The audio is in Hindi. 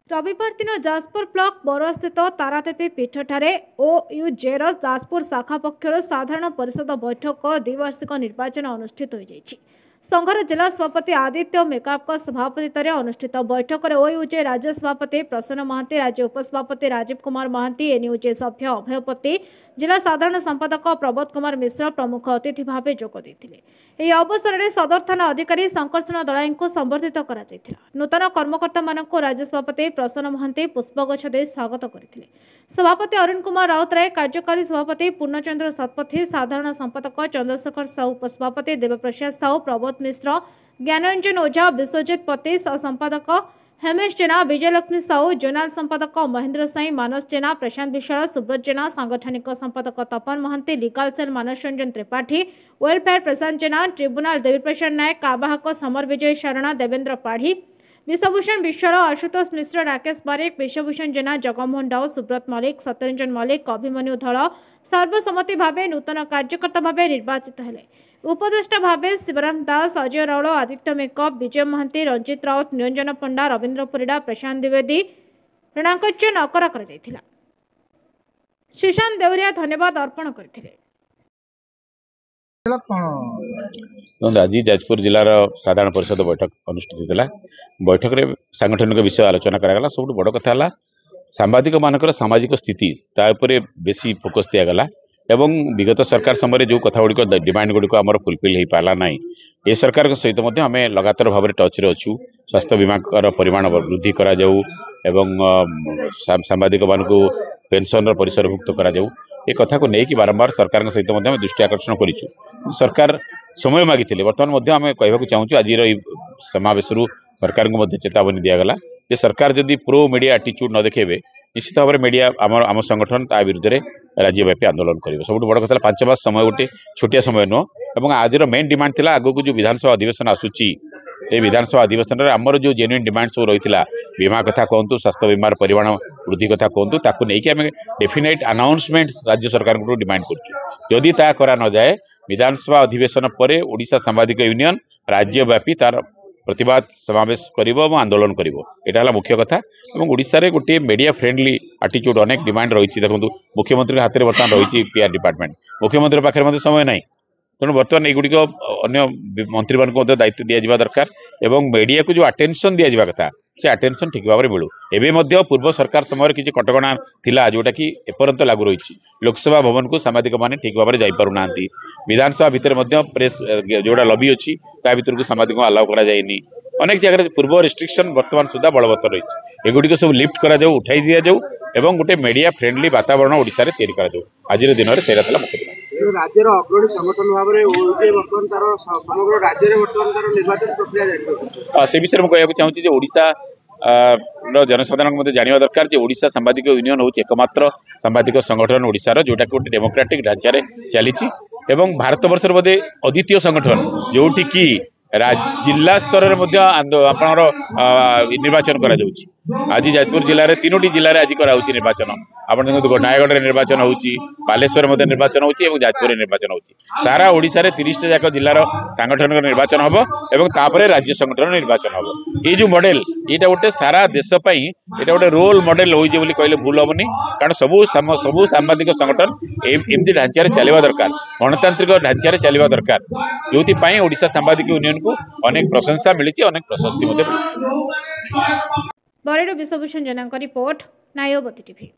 रविवार दिन जाजपुर ब्लॉक बरुआस्थित तारादेवी पीठठारे ओयूजेर जाजपुर शाखा पक्षर साधारण परिषद बैठक द्विवार्षिक निर्वाचन अनुष्ठित हो जाइछि। संघर जिला सभापति आदित्य मेकाप सभापतित्व में अनुष्ठित बैठक में ओयूजे राज्य सभापति प्रसन्न महांती, राज्य उपसभापति राजीव कुमार महांती, एनयूजे सभ्य अभयपति, जिला साधारण संपादक प्रबोध कुमार मिश्र प्रमुख अतिथि भाव जोगदेइथिले। ଏହି ଅବସରରେ ସଦର ଥାନା ଅଧିକାରୀ ଶଙ୍କର୍ଷଣ ଦଳାଇଙ୍କୁ ସମ୍ବର୍ଦ୍ଧିତ କରାଯାଇଥିଲା। ନୂତନ କର୍ମକର୍ତ୍ତାମାନଙ୍କୁ ରାଜ୍ୟ ସଭାପତି ପ୍ରସନ୍ନ ମହାନ୍ତି ପୁଷ୍ପଗଛ ଦେଇ ସ୍ୱାଗତ କରିଥିଲେ। ସଭାପତି ଅରୁଣ କୁମାର ରାଉତରାୟ, କାର୍ଯ୍ୟକାରୀ ସଭାପତି ପୂର୍ଣ୍ଣଚନ୍ଦ୍ର ଶତପଥୀ, ସାଧାରଣ ସମ୍ପାଦକ ଚନ୍ଦ୍ରଶେଖର ସାହୁ, ଉପସଭାପତି ଦେବପ୍ରସାଦ ସାହୁ, ପ୍ରବୋଧ ମିଶ୍ର, ଜ୍ଞାନରଞ୍ଜନ ଓଝା, ବିଶ୍ୱଜିତ ପତି, ସହସମ୍ପାଦକ हेमेश जेना, विजयलक्ष्मी साहू, जोनाल संपादक महेंद्र साई, मानस जेना, प्रशांत विशाल, सुब्रत जेना, सांगठनिक संपादक तपन महांती, लीगल सेल मानस रंजन त्रिपाठी, वेलफेयर प्रशांत जेना, ट्रिब्यूनाल देवीप्रसाद नायक, आवाहक समर विजय शरणा, देवेंद्र पाढ़ी, विश्वभूषण विश्वाल, आशुतोष मिश्र, राकेश बारिक, विश्वभूषण जेना, जगमोहन राव, सुब्रत मल्लिक, सत्यरंजन मल्लिक, अभिमन्यु धल सर्वसम्मति भाव नूतन कार्यकर्ता भाव निर्वाचित हेले। उपदेष्टा भावे शिवराम दास, अजय राउल, आदित्य मेकअप, विजय महांती, रंजित राउत, निरंजन पंडा, रवींद्र परिड़ा, प्रशांत द्विवेदी, ऋणांकच नकरा कर सुशांत देवरिया धन्यवाद अर्पण करथिले। आज जाजपुर जिलार साधारण परिषद बैठक अनुष्ठित होता। बैठक में सांगठनिक विषय आलोचना करागला। सब बड़ कथा सांबादिक मानकर सामाजिक स्थिति तापर बेसी फोकस दिगला एवं विगत सरकार समय जो कथा गुड़िक डिमांड गुड़िक आम फुलफिल हो पाला ना ये सरकार सहित आम लगातार भाव में टच रे अच्छू। स्वास्थ्य बीमा परिमाण वृद्धि करा जाऊ एवं सांबादिक मान पेंशन परिसरभुक्त करा जाऊ ये कथा को लेकिन बारंबार सरकार सहित दृष्टि आकर्षण करूँ। सरकार समय मागिले बर्तमान आम कहूँ चाहूँ आज समावेश सरकार को चेतावनी दिगला जे सरकार जदि प्रो मीडिया आटिट्यूड न देखेबे निश्चित भाव में मीडिया आम संगठन ता विरुद्ध में राज्यव्यापी आंदोलन कर। सब बड़ कथा 5 मास समय गोटे छोटिया समय नुह और आज मेन डिमांड थिला आगो को जो विधानसभा अधिवेशन आसूची ये विधानसभा अधिवेशन में आमर जो जेन्युइन डिमांड सब रही बीमा कथा कहतु, स्वास्थ्य बीमार परिमाण वृद्धि कथा कहतु, ताकू नहीं आम डेफिनेट अनाउंसमेंट राज्य सरकार को डिमांड करुँ। ता करा न जाए विधानसभा अधिवेशन पर ओडिशा सांबादिक यूनियन राज्यव्यापी तार प्रतिवाद समावेश करिवो और आंदोलन करिवो एटा मुख्य कथा। और ओडिशा रे गोटे मीडिया फ्रेंडली आटिट्यूड अनेक डिमांड रही। देखो मुख्यमंत्री हाथ में बर्तमान रही पीआर डिपार्टमेंट, मुख्यमंत्री पाखे समय ना तेणु बर्तमान युड़िक अन्य मंत्री मान दायित्व दिया दरकार एवं मीडिया को जो अटेंशन दिया कथा से अटेंशन ठीक भाव में मिलू। एवं पूर्व सरकार समय किसी कटकणा थिला जोटा कि एपर्यंत लागू रही। लोकसभा भवन को सांबादिक माने ठीक भाव में जापारूना, विधानसभा भितर प्रेस जोड़ा लबी अच्छी ता भर को सांबादिक अलाउ करा जाएनी। अनेक जगह पूर्व रिस्ट्रिक्शन बर्तमान सुधा बलवत्तर रही। एगुड़िक सब लिफ्ट करा जाऊ, उठाई दिया जाऊ एवं गोटे मीडिया फ्रेंडली वातावरण ओडिशा रे तैयारी करा जाऊ। आज दिन में सेटा मुख्य राज्यर अग्रणी संगठन भाव में बर्तमान तार समग्र राज्य में बर्तमान तार निर्वाचन प्रक्रिया से विषय में कहूँ चाहूँगी ओडिशा जनसाधारण जानवा दरकार जे ओडिशा सांबादिक यूनियन हूँ एकमात्र सांबादिक संगठन ओडिशार जोटा कि गोटे डेमोक्रेटिक ढांचार चली भारत वर्षर बोधे अद्वितीय संगठन जोटि कि जिला स्तर आपणर निर्वाचन करा जाउछि। आज जाजपुर जिले में 3टी जिले में आज कराउछि निर्वाचन। आप देखो नयगढ़ निर्वाचन होउछि, बालेश्वर निर्वाचन होउछि और जाजपुर निर्वाचन होउछि। सारा ओडिशा रे 30 जाक जिलार सांगठनिक निर्वाचन हबो एवं तापरे राज्य संगठन निर्वाचन हबो। ये जो मॉडल ये गोटे सारा देश पई एटा गोटे रोल मॉडल होइजे बोली कहले भूल हबनी। कारण सबू सांबादिक संगठन एमती ढांचार चलवा दरकार, गणतांत्रिक ढांचार चलवा दरकार, जो ओडिशा सांबादिक यूनियन को अनेक प्रशंसा मिली, अनेक प्रशस्ति मिली। बरेड विश्वभूषण जेना रिपोर्ट, नायोबती टीवी।